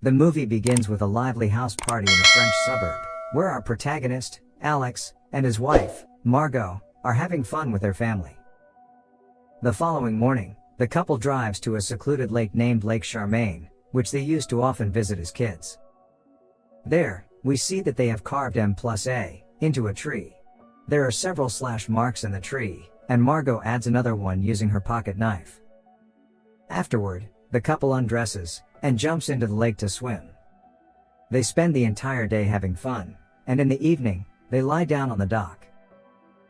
The movie begins with a lively house party in a French suburb, where our protagonist, Alex, and his wife, Margot, are having fun with their family. The following morning, the couple drives to a secluded lake named Lake Charmaine, which they used to often visit as kids. There, we see that they have carved M+A into a tree. There are several slash marks in the tree, and Margot adds another one using her pocket knife. Afterward, the couple undresses and jumps into the lake to swim. They spend the entire day having fun, and in the evening, they lie down on the dock.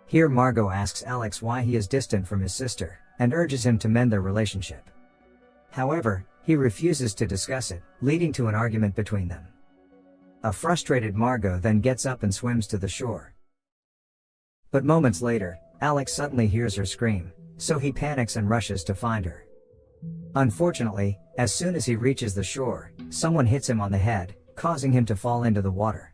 Here Margot asks Alex why he is distant from his sister, and urges him to mend their relationship. However, he refuses to discuss it, leading to an argument between them. A frustrated Margot then gets up and swims to the shore. But moments later, Alex suddenly hears her scream, so he panics and rushes to find her. Unfortunately, as soon as he reaches the shore, someone hits him on the head, causing him to fall into the water.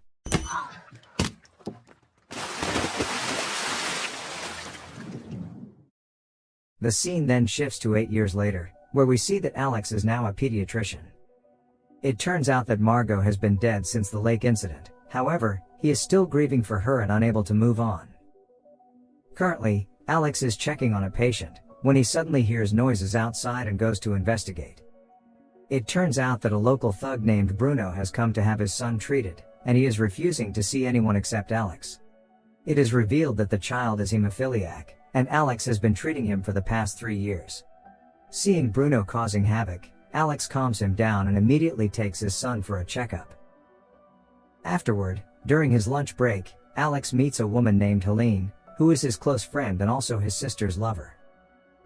The scene then shifts to 8 years later, where we see that Alex is now a pediatrician. It turns out that Margot has been dead since the lake incident, however, he is still grieving for her and unable to move on. Currently, Alex is checking on a patient, when he suddenly hears noises outside and goes to investigate. It turns out that a local thug named Bruno has come to have his son treated, and he is refusing to see anyone except Alex. It is revealed that the child is hemophiliac, and Alex has been treating him for the past 3 years. Seeing Bruno causing havoc, Alex calms him down and immediately takes his son for a checkup. Afterward, during his lunch break, Alex meets a woman named Helene, who is his close friend and also his sister's lover.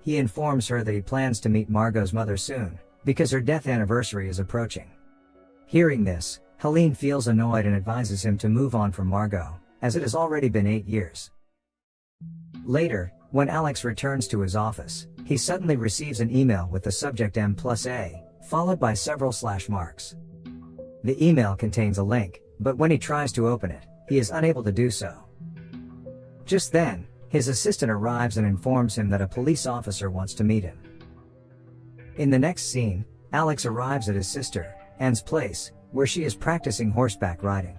He informs her that he plans to meet Margot's mother soon, because her death anniversary is approaching. Hearing this, Helene feels annoyed and advises him to move on from Margot, as it has already been 8 years. Later, when Alex returns to his office, he suddenly receives an email with the subject M+A, followed by several slash marks. The email contains a link, but when he tries to open it, he is unable to do so. Just then, his assistant arrives and informs him that a police officer wants to meet him. In the next scene, Alex arrives at his sister, Anne's place, where she is practicing horseback riding.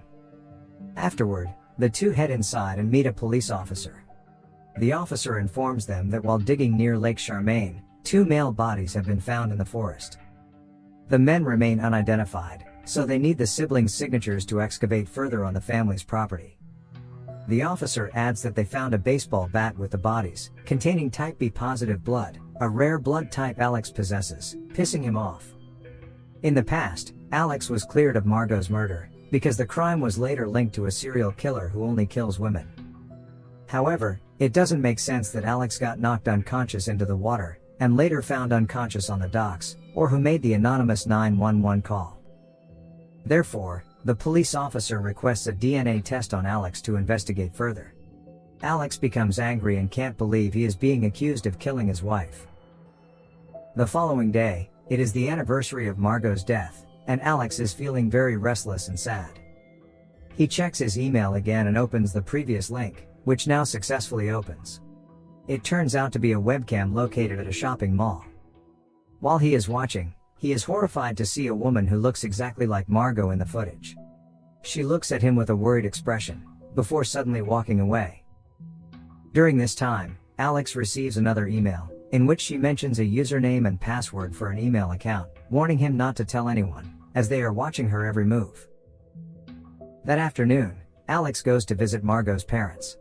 Afterward, the two head inside and meet a police officer. The officer informs them that while digging near Lake Charmaine, 2 male bodies have been found in the forest. The men remain unidentified, so they need the siblings' signatures to excavate further on the family's property. The officer adds that they found a baseball bat with the bodies, containing type B positive blood, a rare blood type Alex possesses, pissing him off. In the past, Alex was cleared of Margot's murder, because the crime was later linked to a serial killer who only kills women. However, it doesn't make sense that Alex got knocked unconscious into the water, and later found unconscious on the docks, or who made the anonymous 911 call. Therefore, the police officer requests a DNA test on Alex to investigate further. Alex becomes angry and can't believe he is being accused of killing his wife. The following day, it is the anniversary of Margot's death, and Alex is feeling very restless and sad. He checks his email again and opens the previous link, which now successfully opens. It turns out to be a webcam located at a shopping mall. While he is watching, he is horrified to see a woman who looks exactly like Margot in the footage. She looks at him with a worried expression, before suddenly walking away. During this time, Alex receives another email, in which she mentions a username and password for an email account, warning him not to tell anyone, as they are watching her every move. That afternoon, Alex goes to visit Margot's parents.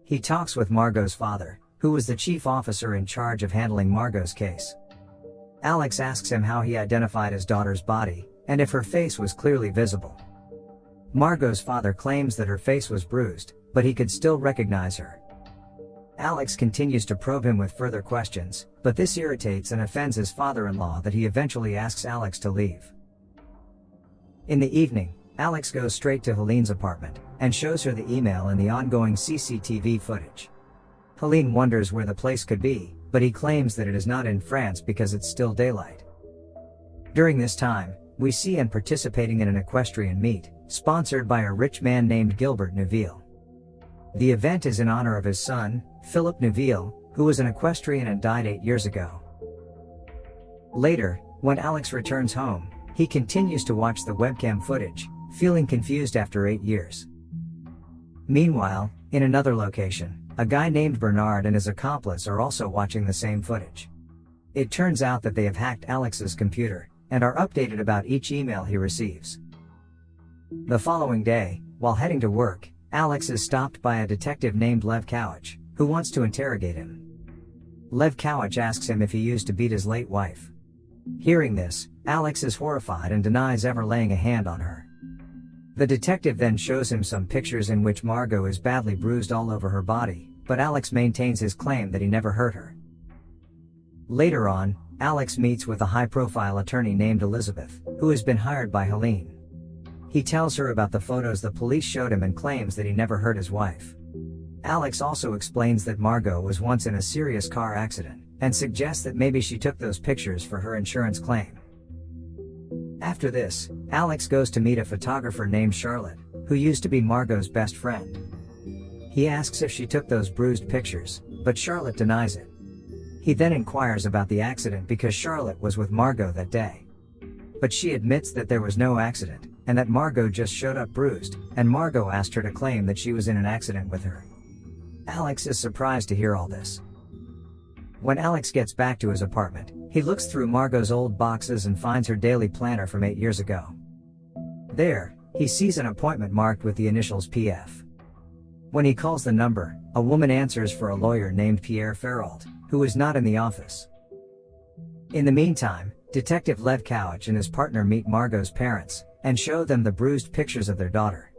He talks with Margot's father, who was the chief officer in charge of handling Margot's case. Alex asks him how he identified his daughter's body, and if her face was clearly visible. Margot's father claims that her face was bruised, but he could still recognize her. Alex continues to probe him with further questions, but this irritates and offends his father-in-law that he eventually asks Alex to leave. In the evening, Alex goes straight to Helene's apartment, and shows her the email and the ongoing CCTV footage. Helene wonders where the place could be, but he claims that it is not in France because it's still daylight. During this time, we see Anne participating in an equestrian meet, sponsored by a rich man named Gilbert Neuville. The event is in honor of his son, Philip Neuville, who was an equestrian and died 8 years ago. Later, when Alex returns home, He continues to watch the webcam footage, feeling confused after 8 years. Meanwhile, in another location, a guy named Bernard and his accomplice are also watching the same footage. It turns out that they have hacked Alex's computer, and are updated about each email he receives. The following day, while heading to work, Alex is stopped by a detective named Lev Kowich, who wants to interrogate him. Lev Kowich asks him if he used to beat his late wife. Hearing this, Alex is horrified and denies ever laying a hand on her. The detective then shows him some pictures in which Margot is badly bruised all over her body, but Alex maintains his claim that he never hurt her. Later on, Alex meets with a high-profile attorney named Elizabeth, who has been hired by Helene. He tells her about the photos the police showed him and claims that he never hurt his wife. Alex also explains that Margot was once in a serious car accident, and suggests that maybe she took those pictures for her insurance claim. After this, Alex goes to meet a photographer named Charlotte, who used to be Margot's best friend. He asks if she took those bruised pictures, but Charlotte denies it. He then inquires about the accident because Charlotte was with Margot that day. But she admits that there was no accident, and that Margot just showed up bruised, and Margot asked her to claim that she was in an accident with her. Alex is surprised to hear all this. When Alex gets back to his apartment, he looks through Margot's old boxes and finds her daily planner from 8 years ago. There, he sees an appointment marked with the initials PF. When he calls the number, a woman answers for a lawyer named Pierre Ferrault, who is not in the office. In the meantime, Detective Lev Kowich and his partner meet Margot's parents, and show them the bruised pictures of their daughter.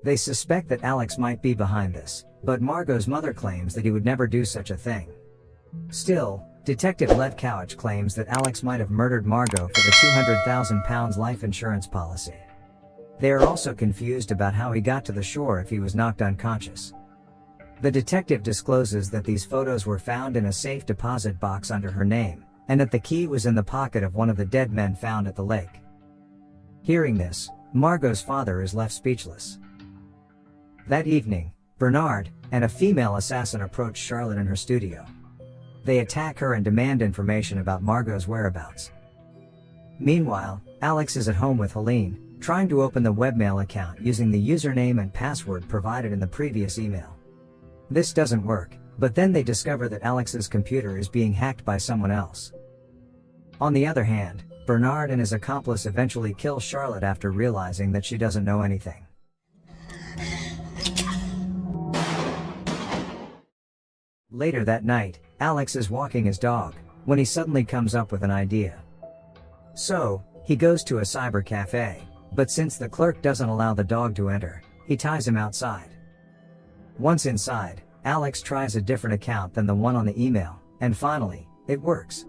They suspect that Alex might be behind this, but Margot's mother claims that he would never do such a thing. Still, Detective Lev Kowich claims that Alex might have murdered Margot for the £200,000 life insurance policy. They are also confused about how he got to the shore if he was knocked unconscious. The detective discloses that these photos were found in a safe deposit box under her name, and that the key was in the pocket of one of the dead men found at the lake. Hearing this, Margot's father is left speechless. That evening, Bernard and a female assassin approach Charlotte in her studio. They attack her and demand information about Margot's whereabouts. Meanwhile, Alex is at home with Helene, trying to open the webmail account using the username and password provided in the previous email. This doesn't work, but then they discover that Alex's computer is being hacked by someone else. On the other hand, Bernard and his accomplice eventually kill Charlotte after realizing that she doesn't know anything. Later that night, Alex is walking his dog, when he suddenly comes up with an idea. So, he goes to a cyber cafe, but since the clerk doesn't allow the dog to enter, he ties him outside. Once inside, Alex tries a different account than the one on the email, and finally, it works.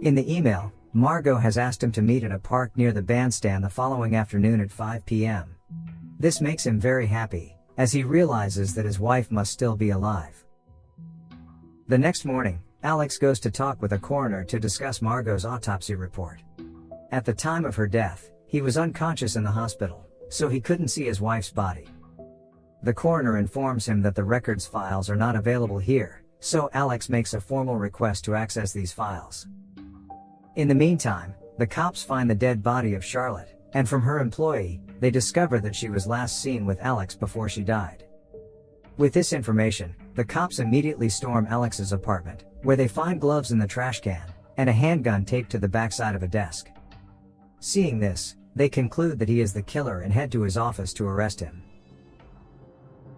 In the email, Margot has asked him to meet in a park near the bandstand the following afternoon at 5 p.m. This makes him very happy, as he realizes that his wife must still be alive. The next morning, Alex goes to talk with a coroner to discuss Margot's autopsy report. At the time of her death, he was unconscious in the hospital, so he couldn't see his wife's body. The coroner informs him that the records files are not available here, so Alex makes a formal request to access these files. In the meantime, the cops find the dead body of Charlotte, and from her employee, they discover that she was last seen with Alex before she died. With this information, the cops immediately storm Alex's apartment, where they find gloves in the trash can, and a handgun taped to the backside of a desk. Seeing this, they conclude that he is the killer and head to his office to arrest him.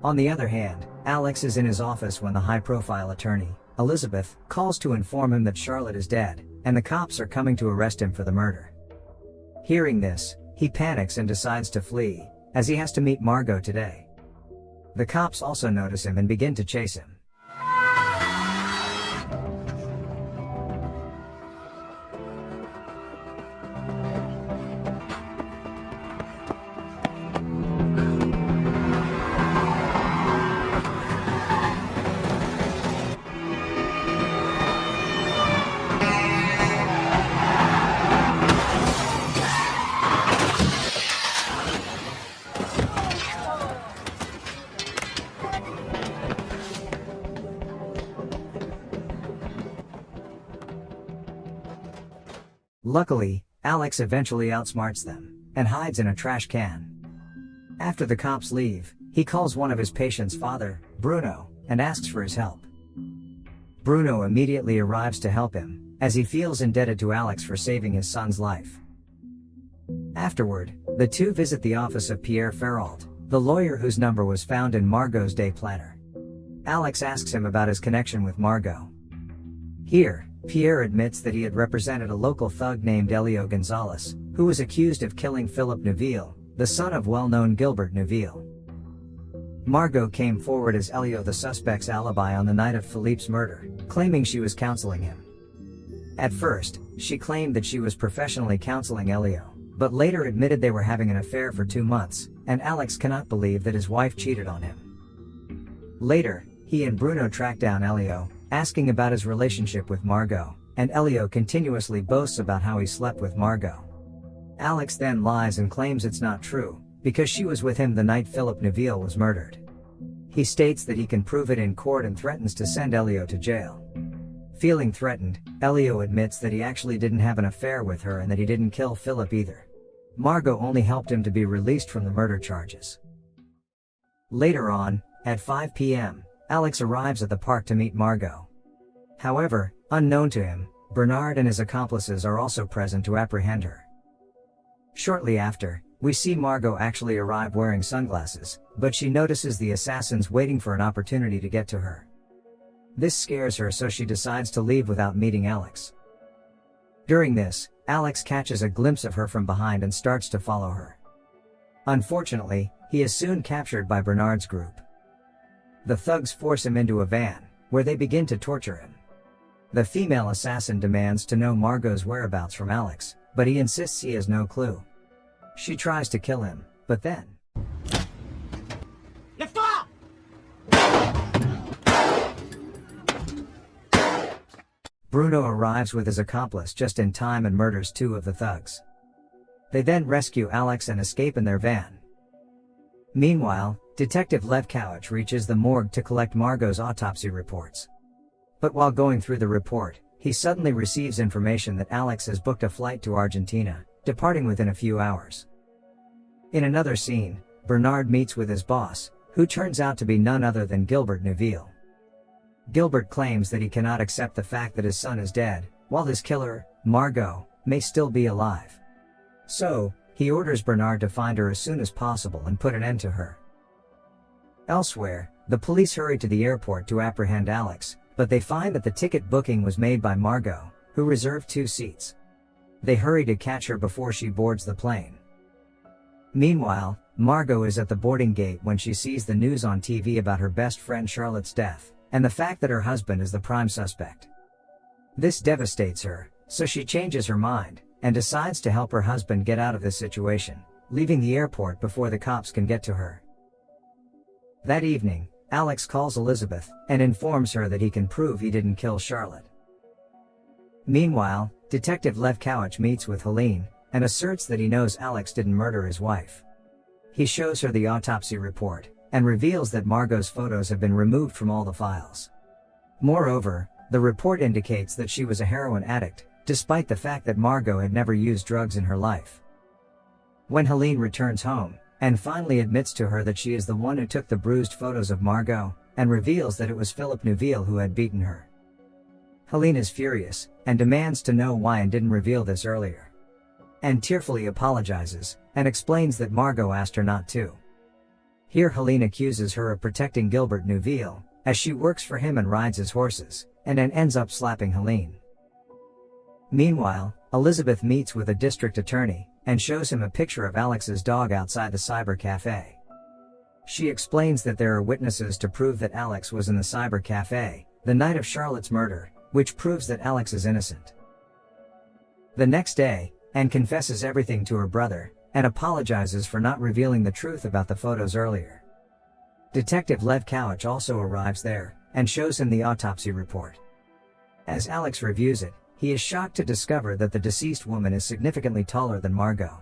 On the other hand, Alex is in his office when the high-profile attorney, Elizabeth, calls to inform him that Charlotte is dead, and the cops are coming to arrest him for the murder. Hearing this, he panics and decides to flee, as he has to meet Margot today. The cops also notice him and begin to chase him. Luckily, Alex eventually outsmarts them, and hides in a trash can. After the cops leave, he calls one of his patient's father, Bruno, and asks for his help. Bruno immediately arrives to help him, as he feels indebted to Alex for saving his son's life. Afterward, the two visit the office of Pierre Ferrault, the lawyer whose number was found in Margot's day planner. Alex asks him about his connection with Margot. Here, Pierre admits that he had represented a local thug named Elio Gonzalez, who was accused of killing Philippe Neuville, the son of well-known Gilbert Neuville. Margot came forward as Elio the suspect's alibi on the night of Philippe's murder, claiming she was counseling him. At first, she claimed that she was professionally counseling Elio, but later admitted they were having an affair for 2 months, and Alex cannot believe that his wife cheated on him. Later, he and Bruno track down Elio, asking about his relationship with Margot, and Elio continuously boasts about how he slept with Margot. Alex then lies and claims it's not true, because she was with him the night Philippe Neuville was murdered. He states that he can prove it in court and threatens to send Elio to jail. Feeling threatened, Elio admits that he actually didn't have an affair with her and that he didn't kill Philippe either. Margot only helped him to be released from the murder charges. Later on, at 5 p.m., Alex arrives at the park to meet Margot. However, unknown to him, Bernard and his accomplices are also present to apprehend her. Shortly after, we see Margot actually arrive wearing sunglasses, but she notices the assassins waiting for an opportunity to get to her. This scares her, so she decides to leave without meeting Alex. During this, Alex catches a glimpse of her from behind and starts to follow her. Unfortunately, he is soon captured by Bernard's group. The thugs force him into a van, where they begin to torture him. The female assassin demands to know Margot's whereabouts from Alex, but he insists he has no clue. She tries to kill him, but then... Bruno arrives with his accomplice just in time and murders 2 of the thugs. They then rescue Alex and escape in their van. Meanwhile, Detective Levkowicz reaches the morgue to collect Margot's autopsy reports. But while going through the report, he suddenly receives information that Alex has booked a flight to Argentina, departing within a few hours. In another scene, Bernard meets with his boss, who turns out to be none other than Gilbert Neuville. Gilbert claims that he cannot accept the fact that his son is dead, while his killer, Margot, may still be alive. So, he orders Bernard to find her as soon as possible and put an end to her. Elsewhere, the police hurry to the airport to apprehend Alex, but they find that the ticket booking was made by Margot, who reserved 2 seats. They hurry to catch her before she boards the plane. Meanwhile, Margot is at the boarding gate when she sees the news on TV about her best friend Charlotte's death, and the fact that her husband is the prime suspect. This devastates her, so she changes her mind, and decides to help her husband get out of this situation, leaving the airport before the cops can get to her. That evening, Alex calls Elizabeth, and informs her that he can prove he didn't kill Charlotte. Meanwhile, Detective Levkowicz meets with Helene, and asserts that he knows Alex didn't murder his wife. He shows her the autopsy report, and reveals that Margot's photos have been removed from all the files. Moreover, the report indicates that she was a heroin addict, despite the fact that Margot had never used drugs in her life. When Helene returns home, and finally admits to her that she is the one who took the bruised photos of Margot, and reveals that it was Philippe Neuville who had beaten her. Helene is furious, and demands to know why and didn't reveal this earlier. And tearfully apologizes, and explains that Margot asked her not to. Here Helene accuses her of protecting Gilbert Neuville, as she works for him and rides his horses, and then ends up slapping Helene. Meanwhile, Elizabeth meets with a district attorney, and shows him a picture of Alex's dog outside the cyber cafe. She explains that there are witnesses to prove that Alex was in the cyber cafe, the night of Charlotte's murder, which proves that Alex is innocent. The next day, Anne confesses everything to her brother, and apologizes for not revealing the truth about the photos earlier. Detective Levkowicz also arrives there, and shows him the autopsy report. As Alex reviews it, he is shocked to discover that the deceased woman is significantly taller than Margot.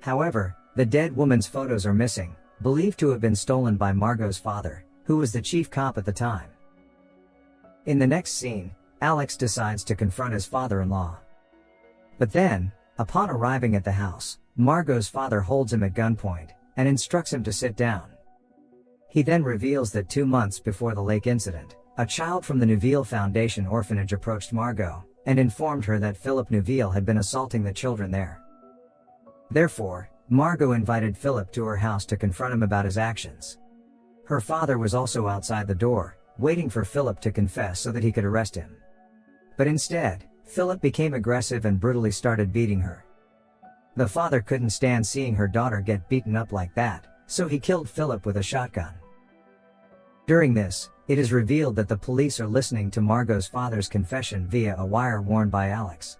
However, the dead woman's photos are missing, believed to have been stolen by Margot's father, who was the chief cop at the time. In the next scene, Alex decides to confront his father-in-law. But then, Upon arriving at the house, Margot's father holds him at gunpoint and instructs him to sit down. He then reveals that 2 months before the lake incident, a child from the Neuville Foundation orphanage approached Margot and informed her that Philip Neuville had been assaulting the children there. Therefore, Margot invited Philip to her house to confront him about his actions. Her father was also outside the door, waiting for Philip to confess so that he could arrest him. But instead, Philip became aggressive and brutally started beating her. The father couldn't stand seeing her daughter get beaten up like that, so he killed Philip with a shotgun. During this, it is revealed that the police are listening to Margot's father's confession via a wire worn by Alex.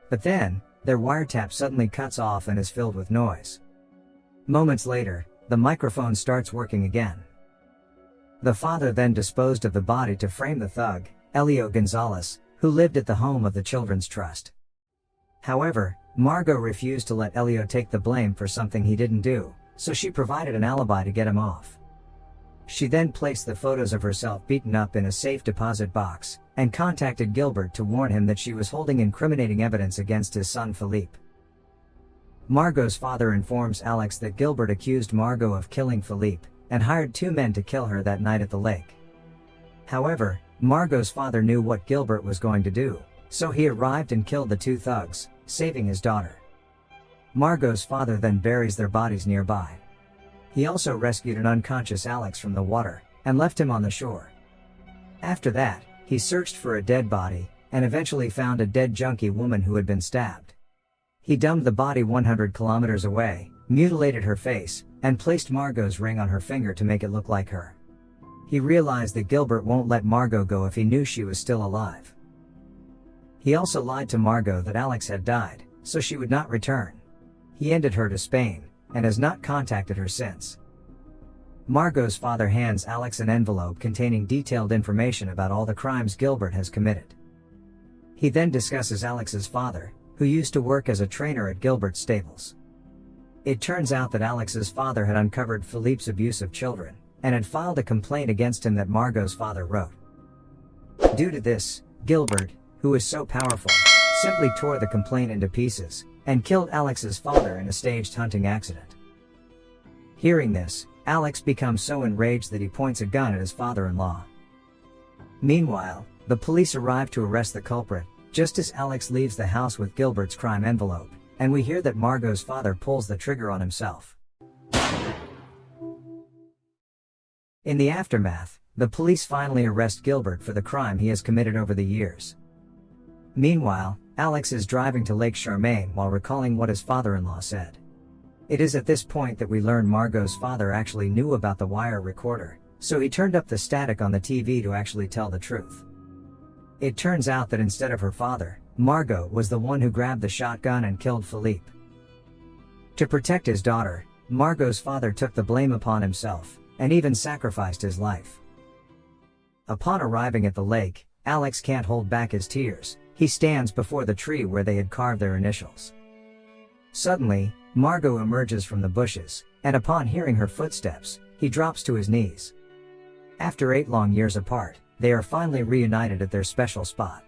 But then, their wiretap suddenly cuts off and is filled with noise. Moments later, the microphone starts working again. The father then disposed of the body to frame the thug, Elio Gonzalez, who lived at the home of the Children's Trust. However, Margot refused to let Elio take the blame for something he didn't do, so she provided an alibi to get him off. She then placed the photos of herself beaten up in a safe deposit box, and contacted Gilbert to warn him that she was holding incriminating evidence against his son Philippe. Margot's father informs Alex that Gilbert accused Margot of killing Philippe, and hired 2 men to kill her that night at the lake. However, Margot's father knew what Gilbert was going to do, so he arrived and killed the 2 thugs, saving his daughter. Margot's father then buries their bodies nearby. He also rescued an unconscious Alex from the water, and left him on the shore. After that, he searched for a dead body, and eventually found a dead junkie woman who had been stabbed. He dumped the body 100 kilometers away, mutilated her face, and placed Margot's ring on her finger to make it look like her. He realized that Gilbert won't let Margot go if he knew she was still alive. He also lied to Margot that Alex had died, so she would not return. He ended her to Spain, and has not contacted her since. Margot's father hands Alex an envelope containing detailed information about all the crimes Gilbert has committed. He then discusses Alex's father, who used to work as a trainer at Gilbert's stables. It turns out that Alex's father had uncovered Philippe's abuse of children, and had filed a complaint against him that Margot's father wrote. Due to this, Gilbert, who is so powerful, simply tore the complaint into pieces, and killed Alex's father in a staged hunting accident. Hearing this, Alex becomes so enraged that he points a gun at his father-in-law. Meanwhile, the police arrive to arrest the culprit, just as Alex leaves the house with Gilbert's crime envelope, and we hear that Margot's father pulls the trigger on himself. In the aftermath, the police finally arrest Gilbert for the crime he has committed over the years. Meanwhile, Alex is driving to Lake Charmaine while recalling what his father-in-law said. It is at this point that we learn Margot's father actually knew about the wire recorder, so he turned up the static on the TV to actually tell the truth. It turns out that instead of her father, Margot was the one who grabbed the shotgun and killed Philippe. To protect his daughter, Margot's father took the blame upon himself, and even sacrificed his life. Upon arriving at the lake, Alex can't hold back his tears. He stands before the tree where they had carved their initials. Suddenly, Margot emerges from the bushes, and upon hearing her footsteps, he drops to his knees. After 8 long years apart, they are finally reunited at their special spot.